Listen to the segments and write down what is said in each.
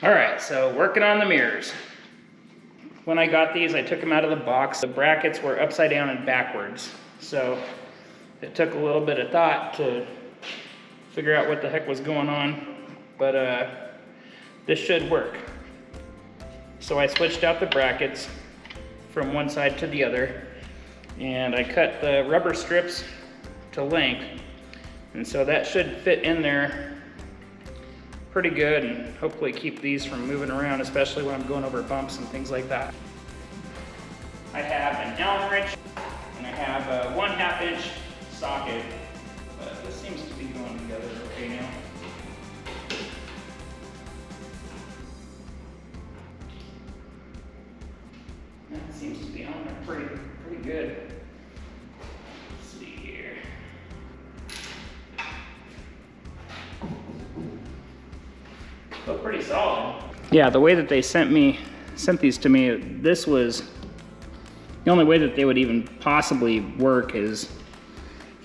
All right, so working on the mirrors. When I got these, I took them out of the box. The brackets were upside down and backwards. So it took a little bit of thought to figure out what the heck was going on, but this should work. So I switched out the brackets from one side to the other, and I cut the rubber strips to length, and so that should fit in there pretty good and hopefully keep these from moving around, especially when I'm going over bumps and things like that. I have an Allen wrench and I have a 1/2 inch socket, but this seems to be going together okay now. That seems to be on there pretty good. Let's see here. Feel pretty solid. Yeah, the way that they sent these to me, this was the only way that they would even possibly work is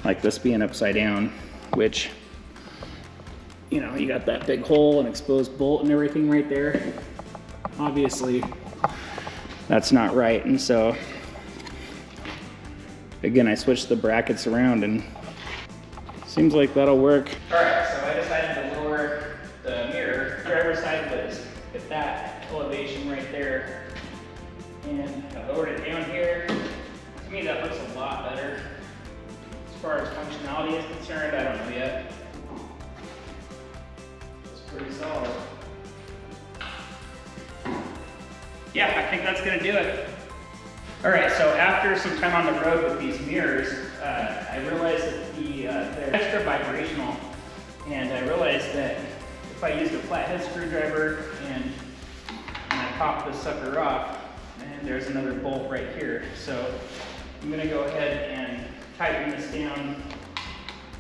like this being upside down, which, you know, you got that big hole and exposed bolt and everything right there. Obviously, that's not right. And so, again, I switched the brackets around and seems like that'll work. All right, so I decided to lower the mirror. Driver's side was at that elevation right there. And I lowered it down here. To me, that looks a lot better. As far as functionality is concerned, I don't know yet. It's pretty solid. Yeah, I think that's gonna do it. All right, so after some time on the road with these mirrors, I realized that they're extra vibrational, and I realized that if I used a flathead screwdriver and I pop this sucker off, and there's another bolt right here. So I'm gonna go ahead and tighten this down,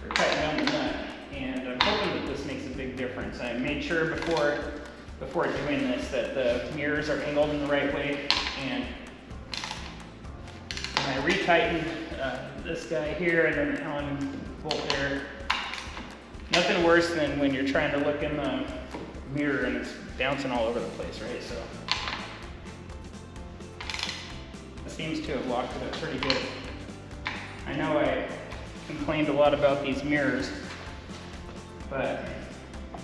or tighten down the nut, and I'm hoping that this makes a big difference. I made sure before doing this that the mirrors are angled in the right way, and I retightened this guy here and then the Allen bolt there. Nothing worse than when you're trying to look in the mirror and it's bouncing all over the place, right? So it seems to have locked it up pretty good. I know I complained a lot about these mirrors, but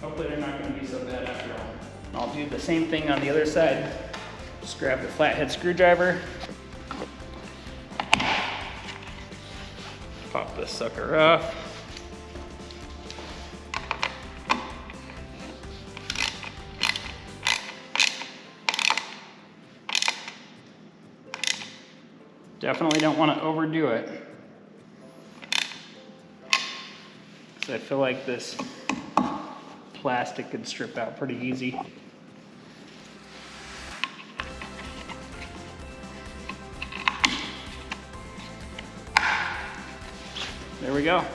hopefully they're not going to be so bad after all. I'll do the same thing on the other side. Just grab the flathead screwdriver, pop this sucker off. Definitely don't want to overdo it, because I feel like this plastic could strip out pretty easy. There we go.